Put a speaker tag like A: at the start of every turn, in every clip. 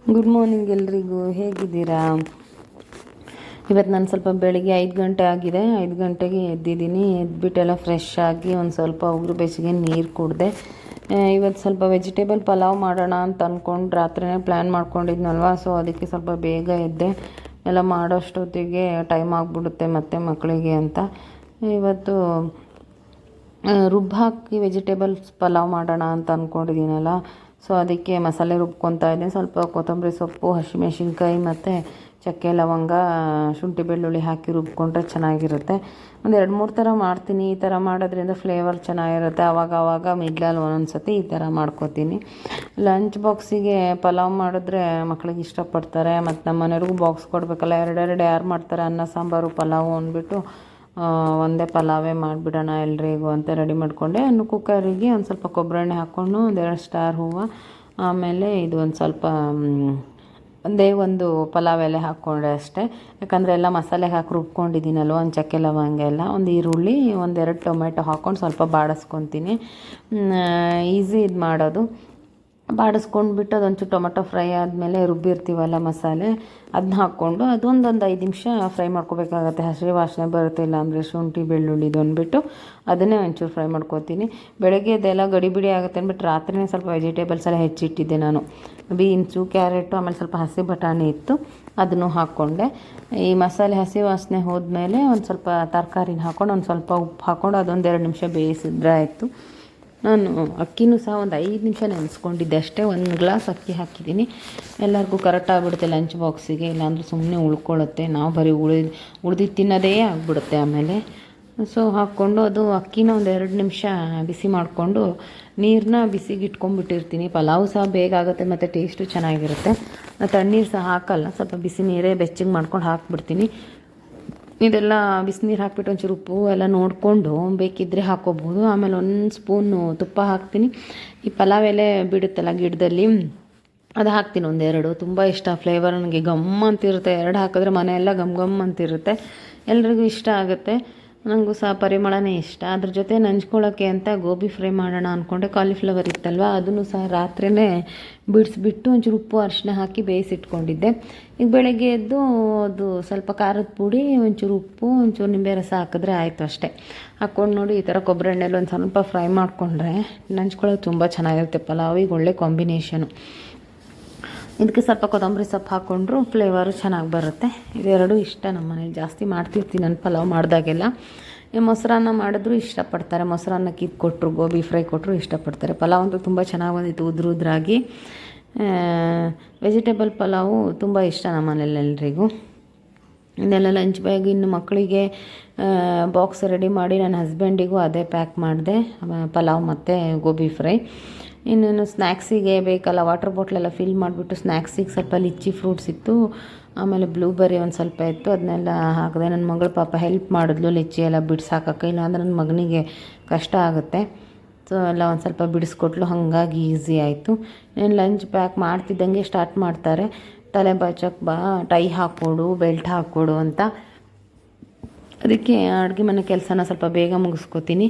A: Good morning ಎಲ್ರಿಗೂ, ಹೇಗಿದ್ದೀರಾ? ಇವತ್ತು ನಾನು ಸ್ವಲ್ಪ ಬೆಳಿಗ್ಗೆ 5 ಗಂಟೆ ಆಗಿದೆ. 5 ಗಂಟೆಗೆ ಎದ್ದಿದ್ದೀನಿ. ಎದ್ಬಿಟ್ಟೆಲ್ಲ ಫ್ರೆಶ್ ಆಗಿ ಒಂದು ಸ್ವಲ್ಪ ಉಗುರು ಬೆಚ್ಚಗೆ ನೀರು ಕುಡಿದೆ. ಇವತ್ತು ಸ್ವಲ್ಪ ವೆಜಿಟೇಬಲ್ ಪಲಾವ್ ಮಾಡೋಣ ಅಂತ ಅಂದ್ಕೊಂಡು ರಾತ್ರಿನೇ ಪ್ಲ್ಯಾನ್ ಮಾಡ್ಕೊಂಡಿದ್ನಲ್ವ. ಸೊ ಅದಕ್ಕೆ ಸ್ವಲ್ಪ ಬೇಗ ಎದ್ದೆ. ಎಲ್ಲ ಮಾಡೋಷ್ಟೊತ್ತಿಗೆ ಟೈಮ್ ಆಗಿಬಿಡುತ್ತೆ ಮತ್ತು ಮಕ್ಕಳಿಗೆ ಅಂತ. ಇವತ್ತು ಹಾಕಿ ವೆಜಿಟೇಬಲ್ಸ್ ಪಲಾವ್ ಮಾಡೋಣ ಅಂತ ಅಂದ್ಕೊಂಡಿದ್ದೀನಲ್ಲ. ಸೊ ಅದಕ್ಕೆ ಮಸಾಲೆ ರುಬ್ಕೊತಾ ಇದ್ದೀನಿ. ಸ್ವಲ್ಪ ಕೊತ್ತಂಬರಿ ಸೊಪ್ಪು, ಹಸಿಮೆಣ್ಸಿನ್ಕಾಯಿ ಮತ್ತು ಚಕ್ಕೆ ಲವಂಗ, ಶುಂಠಿ ಬೆಳ್ಳುಳ್ಳಿ ಹಾಕಿ ರುಬ್ಕೊಂಡ್ರೆ ಚೆನ್ನಾಗಿರುತ್ತೆ. ಒಂದು 2-3 ಥರ ಮಾಡ್ತೀನಿ. ಈ ಥರ ಮಾಡೋದ್ರಿಂದ ಫ್ಲೇವರ್ ಚೆನ್ನಾಗಿರುತ್ತೆ. ಆವಾಗ ಮಿಡ್ಲಲ್ಲಿ ಒಂದೊಂದು ಸತಿ ಈ ಥರ ಮಾಡ್ಕೋತೀನಿ. ಲಂಚ್ ಬಾಕ್ಸಿಗೆ ಪಲಾವ್ ಮಾಡಿದ್ರೆ ಮಕ್ಳಿಗೆ ಇಷ್ಟಪಡ್ತಾರೆ. ಮತ್ತು ನಮ್ಮ ಮನೆಯವ್ರಿಗೂ ಬಾಕ್ಸ್ ಕೊಡಬೇಕಲ್ಲ, ಎರಡೆರಡು ಯಾರು ಮಾಡ್ತಾರೆ ಅನ್ನ ಸಾಂಬಾರು ಪಲಾವು ಅಂದ್ಬಿಟ್ಟು ಒಂದೇ ಪಲಾವೇ ಮಾಡಿಬಿಡೋಣ ಎಲ್ರಿಗೂ ಅಂತ ರೆಡಿ ಮಾಡಿಕೊಂಡೆ. ಕುಕ್ಕರಿಗೆ ಒಂದು ಸ್ವಲ್ಪ ಕೊಬ್ಬರಿ ಹಾಕ್ಕೊಂಡು 1-2 ಸ್ಟಾರ್ ಹೂವು, ಆಮೇಲೆ ಇದು ಒಂದು ಸ್ವಲ್ಪ ಒಂದೇ ಒಂದು ಪಲಾವ್ ಎಲೆ ಹಾಕ್ಕೊಂಡೆ ಅಷ್ಟೇ. ಯಾಕಂದರೆ ಎಲ್ಲ ಮಸಾಲೆ ಹಾಕಿ ರುಬ್ಕೊಂಡಿದ್ದೀನಲ್ವ, ಒಂದು ಚಕ್ಕೆ ಲವಂಗ ಎಲ್ಲ, ಒಂದು ಈರುಳ್ಳಿ, 1-2 ಟೊಮೆಟೊ ಹಾಕ್ಕೊಂಡು ಸ್ವಲ್ಪ ಬಾಡಿಸ್ಕೊತೀನಿ. ಈಸಿ ಇದು ಮಾಡೋದು. ಬಾಡಿಸ್ಕೊಂಡ್ಬಿಟ್ಟು ಅದೊಂಚೂರು ಟೊಮೆಟೊ ಫ್ರೈ ಆದಮೇಲೆ ರುಬ್ಬಿರ್ತೀವಲ್ಲ ಮಸಾಲೆ, ಅದನ್ನ ಹಾಕ್ಕೊಂಡು ಅದೊಂದು 5 ನಿಮಿಷ ಫ್ರೈ ಮಾಡ್ಕೋಬೇಕಾಗತ್ತೆ. ಹಸಿರು ವಾಸನೆ ಬರುತ್ತೆ, ಇಲ್ಲಾಂದರೆ ಶುಂಠಿ ಬೆಳ್ಳುಳ್ಳಿದು ಅಂದ್ಬಿಟ್ಟು ಅದನ್ನೇ ಒಂಚೂರು ಫ್ರೈ ಮಾಡ್ಕೋತೀನಿ. ಬೆಳಗ್ಗೆ ಅದೆಲ್ಲ ಗಡಿಬಿಡಿ ಆಗುತ್ತೆ ಅಂದ್ಬಿಟ್ಟು ರಾತ್ರಿನೇ ಸ್ವಲ್ಪ ವೆಜಿಟೇಬಲ್ಸ್ ಎಲ್ಲ ಹೆಚ್ಚಿಟ್ಟಿದ್ದೆ ನಾನು. ಬೀನ್ಸು, ಕ್ಯಾರೆಟು, ಆಮೇಲೆ ಸ್ವಲ್ಪ ಹಸಿ ಬಟಾಣಿ ಇತ್ತು, ಅದನ್ನು ಹಾಕ್ಕೊಂಡೆ. ಈ ಮಸಾಲೆ ಹಸಿ ವಾಸನೆ ಹೋದ್ಮೇಲೆ ಒಂದು ಸ್ವಲ್ಪ ತರಕಾರಿನ ಹಾಕ್ಕೊಂಡು ಒಂದು ಸ್ವಲ್ಪ ಉಪ್ಪು ಹಾಕ್ಕೊಂಡು ಅದೊಂದು 2 ನಿಮಿಷ ಬೇಯಿಸಿದ್ರೆ ಆಯಿತು. ನಾನು ಅಕ್ಕಿನೂ ಸಹ ಒಂದು 5 ನಿಮಿಷ ನೆನೆಸ್ಕೊಂಡಿದ್ದೆ ಅಷ್ಟೇ. 1 ಗ್ಲಾಸ್ ಅಕ್ಕಿ ಹಾಕಿದ್ದೀನಿ. ಎಲ್ಲರಿಗೂ ಕರೆಕ್ಟ್ ಆಗಿಬಿಡುತ್ತೆ ಲಂಚ್ ಬಾಕ್ಸಿಗೆ, ಇಲ್ಲಾಂದರೆ ಸುಮ್ಮನೆ ಉಳ್ಕೊಳ್ಳುತ್ತೆ. ನಾವು ಬರೀ ಉಳ್ದಿದ್ದು ತಿನ್ನೋದೇ ಆಗಿಬಿಡುತ್ತೆ ಆಮೇಲೆ. ಸೊ ಹಾಕ್ಕೊಂಡು ಅದು ಅಕ್ಕಿನ ಒಂದು 2 ನಿಮಿಷ ಬಿಸಿ ಮಾಡಿಕೊಂಡು ನೀರನ್ನ ಬಿಸಿಗೆ ಇಟ್ಕೊಂಡ್ಬಿಟ್ಟಿರ್ತೀನಿ. ಪಲಾವು ಸಹ ಬೇಗ ಆಗುತ್ತೆ ಮತ್ತು ಟೇಸ್ಟು ಚೆನ್ನಾಗಿರುತ್ತೆ. ತಣ್ಣೀರು ಸಹ ಹಾಕಲ್ಲ, ಸ್ವಲ್ಪ ಬಿಸಿ ನೀರೇ ಬೆಚ್ಚಗೆ ಮಾಡ್ಕೊಂಡು ಹಾಕ್ಬಿಡ್ತೀನಿ. ಇದೆಲ್ಲ ಬಿಸಿನೀರು ಹಾಕ್ಬಿಟ್ಟು ಒಂಚೂರು ಉಪ್ಪು ಎಲ್ಲ ನೋಡಿಕೊಂಡು ಬೇಕಿದ್ದರೆ ಹಾಕ್ಕೋಬೋದು. ಆಮೇಲೆ 1 ಸ್ಪೂನು ತುಪ್ಪ ಹಾಕ್ತೀನಿ. ಈ ಪಲಾವ್ ಎಲೆ ಬಿಡುತ್ತಲ್ಲ ಗಿಡದಲ್ಲಿ, ಅದು ಹಾಕ್ತೀನಿ 1-2. ತುಂಬ ಇಷ್ಟ ಫ್ಲೇವರ್ ನನಗೆ. ಗಮ್ ಅಂತಿರುತ್ತೆ. 2 ಹಾಕಿದ್ರೆ ಮನೆಯೆಲ್ಲ ಗಮ್ ಅಂತಿರುತ್ತೆ. ಎಲ್ರಿಗೂ ಇಷ್ಟ ಆಗುತ್ತೆ. ನನಗೂ ಸಹ ಪರಿಮಳನೇ ಇಷ್ಟ. ಅದ್ರ ಜೊತೆ ನಂಚ್ಕೊಳ್ಳೋಕ್ಕೆ ಅಂತ ಗೋಬಿ ಫ್ರೈ ಮಾಡೋಣ ಅಂದ್ಕೊಂಡೆ. ಕಾಲಿಫ್ಲವರ್ ಇತ್ತಲ್ವ, ಅದನ್ನು ಸಹ ರಾತ್ರಿಯೇ ಬಿಡಿಸ್ಬಿಟ್ಟು ಒಂಚೂರು ಉಪ್ಪು ಅರಿಶಿನ ಹಾಕಿ ಬೇಯಿಸಿಟ್ಕೊಂಡಿದ್ದೆ. ಈಗ ಬೆಳಗ್ಗೆ ಎದ್ದು ಅದು ಸ್ವಲ್ಪ ಖಾರದ ಪುಡಿ, ಒಂಚೂರು ಉಪ್ಪು, ಒಂಚೂರು ನಿಂಬೆ ರಸ ಹಾಕಿದ್ರೆ ಆಯಿತು ಅಷ್ಟೇ. ಹಾಕ್ಕೊಂಡು ನೋಡಿ ಈ ಥರ ಕೊಬ್ಬರಿ ಎಣ್ಣೆಲಿ ಒಂದು ಸ್ವಲ್ಪ ಫ್ರೈ ಮಾಡಿಕೊಂಡ್ರೆ ನಂಚ್ಕೊಳ್ಳೋದು ತುಂಬ ಚೆನ್ನಾಗಿರುತ್ತೆ. ಪಲಾವಿಗೆ ಒಳ್ಳೆ ಕಾಂಬಿನೇಷನು. ಇದಕ್ಕೆ ಸ್ವಲ್ಪ ಕೊತ್ತಂಬರಿ ಸೊಪ್ಪು ಹಾಕ್ಕೊಂಡ್ರು ಫ್ಲೇವರು ಚೆನ್ನಾಗಿ ಬರುತ್ತೆ. ಇದೆರಡು ಇಷ್ಟ ನಮ್ಮ ಮನೇಲಿ. ಜಾಸ್ತಿ ಮಾಡ್ತಿರ್ತೀನಿ ನಾನು ಪಲಾವ್ ಮಾಡಿದಾಗೆಲ್ಲ. ಈ ಮೊಸರನ್ನ ಮಾಡಿದ್ರು ಇಷ್ಟಪಡ್ತಾರೆ. ಮೊಸರನ್ನ ಕೊಟ್ಟರು, ಗೋಬಿ ಫ್ರೈ ಕೊಟ್ಟರು ಇಷ್ಟಪಡ್ತಾರೆ. ಪಲಾವ್ ಅಂತೂ ತುಂಬ ಚೆನ್ನಾಗಿ ಬಂದಿತ್ತು, ಉದ್ರಾಗಿ. ವೆಜಿಟೇಬಲ್ ಪಲಾವು ತುಂಬ ಇಷ್ಟ ನಮ್ಮ ಮನೇಲಿ ಎಲ್ರಿಗೂ. ಇದೆಲ್ಲ ಲಂಚ್ ಬ್ಯಾಗ್ ಇನ್ನು ಮಕ್ಕಳಿಗೆ ಬಾಕ್ಸ್ ರೆಡಿ ಮಾಡಿ ನನ್ನ ಹಸ್ಬೆಂಡಿಗೂ ಅದೇ ಪ್ಯಾಕ್ ಮಾಡಿದೆ, ಪಲಾವ್ ಮತ್ತು ಗೋಬಿ ಫ್ರೈ. ಇನ್ನೇನು ಸ್ನ್ಯಾಕ್ಸಿಗೆ ಬೇಕಲ್ಲ, ವಾಟರ್ ಬಾಟ್ಲೆಲ್ಲ ಫಿಲ್ ಮಾಡಿಬಿಟ್ಟು ಸ್ನ್ಯಾಕ್ಸಿಗೆ ಸ್ವಲ್ಪ ಲಿಚ್ಚಿ ಫ್ರೂಟ್ಸ್ ಇತ್ತು, ಆಮೇಲೆ ಬ್ಲೂಬೆರಿ ಒಂದು ಸ್ವಲ್ಪ ಇತ್ತು, ಅದನ್ನೆಲ್ಲ ಹಾಕಿದೆ. ನನ್ನ ಮಗಳು ಪಾಪ ಹೆಲ್ಪ್ ಮಾಡಿದ್ಲು ಲಿಚ್ಚಿ ಎಲ್ಲ ಬಿಡ್ಸಾಕಕ್ಕೆ, ಇಲ್ಲಾಂದ್ರೆ ನನ್ನ ಮಗನಿಗೆ ಕಷ್ಟ ಆಗುತ್ತೆ. ಸೊ ಎಲ್ಲ ಒಂದು ಸ್ವಲ್ಪ ಬಿಡಿಸ್ಕೊಟ್ಲು, ಹಾಗಾಗಿ ಈಸಿ ಆಯಿತು. ನಾನು ಲಂಚ್ ಪ್ಯಾಕ್ ಮಾಡ್ತಿದ್ದಂಗೆ ಸ್ಟಾರ್ಟ್ ಮಾಡ್ತಾರೆ, ತಲೆ ಬಾಚಕ್ಕೆ ಬಾ, ಟೈ ಹಾಕ್ಕೊಡು, ಬೆಲ್ಟ್ ಹಾಕ್ಕೊಡು ಅಂತ. ಅದಕ್ಕೆ ಅಡುಗೆ ಮನೆ ಕೆಲಸನ ಸ್ವಲ್ಪ ಬೇಗ ಮುಗಿಸ್ಕೊತೀನಿ.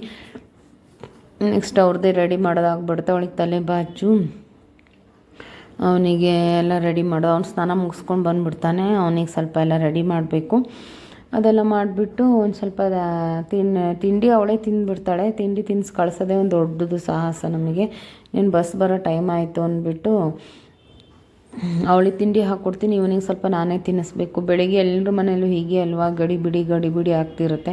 A: ನೆಕ್ಸ್ಟ್ ಅವ್ರದ್ದೇ ರೆಡಿ ಮಾಡೋದಾಗ್ಬಿಡುತ್ತೆ. ಅವಳಿಗೆ ತಲೆ ಬಾಚು, ಅವನಿಗೆ ಎಲ್ಲ ರೆಡಿ ಮಾಡೋ, ಅವ್ನು ಸ್ನಾನ ಮುಗಿಸ್ಕೊಂಡು ಬಂದುಬಿಡ್ತಾನೆ. ಅವನಿಗೆ ಸ್ವಲ್ಪ ಎಲ್ಲ ರೆಡಿ ಮಾಡಬೇಕು. ಅದೆಲ್ಲ ಮಾಡಿಬಿಟ್ಟು ಒಂದು ಸ್ವಲ್ಪ ತಿಂಡಿ ಅವಳೇ ತಿಂದುಬಿಡ್ತಾಳೆ. ತಿಂಡಿ ತಿನ್ನಿಸಿ ಕಳಿಸೋದೇ ಒಂದು ದೊಡ್ಡದು ಸಾಹಸ ನಮಗೆ. ನೀನು ಬಸ್ ಬರೋ ಟೈಮ್ ಆಯಿತು ಅಂದ್ಬಿಟ್ಟು ಅವಳಿಗೆ ತಿಂಡಿ ಹಾಕ್ಕೊಡ್ತೀನಿ, ಇವನಿಗೆ ಸ್ವಲ್ಪ ನಾನೇ ತಿನ್ನಿಸ್ಬೇಕು. ಬೆಳಿಗ್ಗೆ ಎಲ್ಲರ ಮನೆಯಲ್ಲೂ ಹೀಗೆ ಅಲ್ವಾ, ಗಡಿಬಿಡಿ ಆಗ್ತಿರುತ್ತೆ.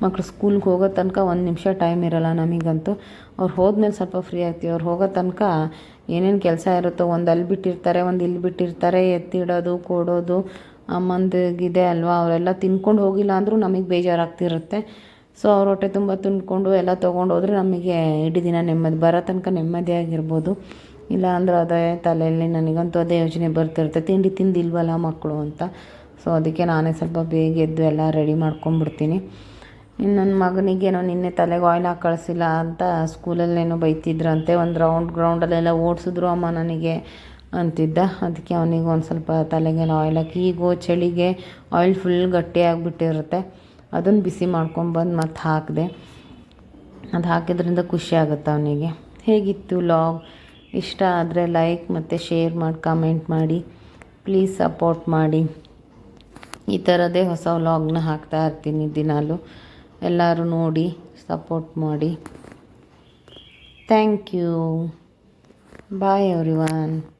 A: ಮಕ್ಕಳು ಸ್ಕೂಲ್ಗೆ ಹೋಗೋ ತನಕ 1 ನಿಮಿಷ ಟೈಮ್ ಇರೋಲ್ಲ ನಮಗಂತೂ. ಅವ್ರು ಹೋದ್ಮೇಲೆ ಸ್ವಲ್ಪ ಫ್ರೀ ಆಗ್ತೀವಿ. ಅವ್ರು ಹೋಗೋ ತನಕ ಏನೇನು ಕೆಲಸ ಇರುತ್ತೋ, ಒಂದು ಅಲ್ಲಿ ಬಿಟ್ಟಿರ್ತಾರೆ, ಒಂದು ಇಲ್ಲಿ ಬಿಟ್ಟಿರ್ತಾರೆ, ಎತ್ತಿಡೋದು, ಕೊಡೋದು. ಅಮ್ಮಂದಿಗಿದೆ ಅಲ್ವಾ, ಅವರೆಲ್ಲ ತಿನ್ಕೊಂಡು ಹೋಗಿಲ್ಲ ಅಂದರೂ ನಮಗೆ ಬೇಜಾರಾಗ್ತಿರುತ್ತೆ. ಸೊ ಅವ್ರ ಹೊಟ್ಟೆ ತುಂಬ ತಿನ್ಕೊಂಡು ಎಲ್ಲ ತೊಗೊಂಡು ಹೋದರೆ ನಮಗೆ ಇಡೀ ದಿನ ನೆಮ್ಮದಿ, ಬರೋ ತನಕ ನೆಮ್ಮದಿಯಾಗಿರ್ಬೋದು. ಇಲ್ಲ ಅಂದ್ರೆ ಅದೇ ತಲೆಯಲ್ಲಿ ನನಗಂತೂ ಅದೇ ಯೋಚನೆ ಬರ್ತಿರುತ್ತೆ, ತಿಂಡಿ ತಿಂದಿಲ್ವಲ್ಲ ಮಕ್ಕಳು ಅಂತ. ಸೊ ಅದಕ್ಕೆ ನಾನೇ ಸ್ವಲ್ಪ ಬೇಗ ಎದ್ದು ಎಲ್ಲ ರೆಡಿ ಮಾಡ್ಕೊಂಬಿಡ್ತೀನಿ. ಇನ್ನು ನನ್ನ ಮಗನಿಗೇನೋ ನಿನ್ನೆ ತಲೆಗೆ ಆಯಿಲ್ ಹಾಕಿ ಕಳಿಸಿಲ್ಲ ಅಂತ ಸ್ಕೂಲಲ್ಲೇನೋ ಬೈತಿದ್ರಂತೆ. ಒಂದು ಗ್ರೌಂಡಲ್ಲೆಲ್ಲ ಓಡಿಸಿದ್ರು ಅಮ್ಮ ನನಗೆ ಅಂತಿದ್ದ. ಅದಕ್ಕೆ ಅವನಿಗೆ ಒಂದು ಸ್ವಲ್ಪ ತಲೆಗೆಲ್ಲ ಆಯಿಲ್ ಹಾಕಿ, ಈಗ ಚಳಿಗೆ ಆಯಿಲ್ ಫುಲ್ ಗಟ್ಟಿಯಾಗಿಬಿಟ್ಟಿರುತ್ತೆ, ಅದನ್ನು ಬಿಸಿ ಮಾಡ್ಕೊಂಬಂದು ಮತ್ತೆ ಹಾಕಿದೆ. ಅದು ಹಾಕಿದ್ರಿಂದ ಖುಷಿ ಆಗುತ್ತೆ ಅವನಿಗೆ. ಹೇಗಿತ್ತು ಲಾಗ್? ಇಷ್ಟ ಆದರೆ ಲೈಕ್ ಮತ್ತು ಶೇರ್ ಮಾಡಿ, ಕಮೆಂಟ್ ಮಾಡಿ. ಪ್ಲೀಸ್ ಸಪೋರ್ಟ್ ಮಾಡಿ. ಈ ಥರದೇ ಹೊಸ ವ್ಲಾಗ್ನ ಹಾಕ್ತಾ ಇರ್ತೀನಿ ದಿನಾಲು. ಎಲ್ಲರೂ ನೋಡಿ ಸಪೋರ್ಟ್ ಮಾಡಿ. Thank you. Bye everyone.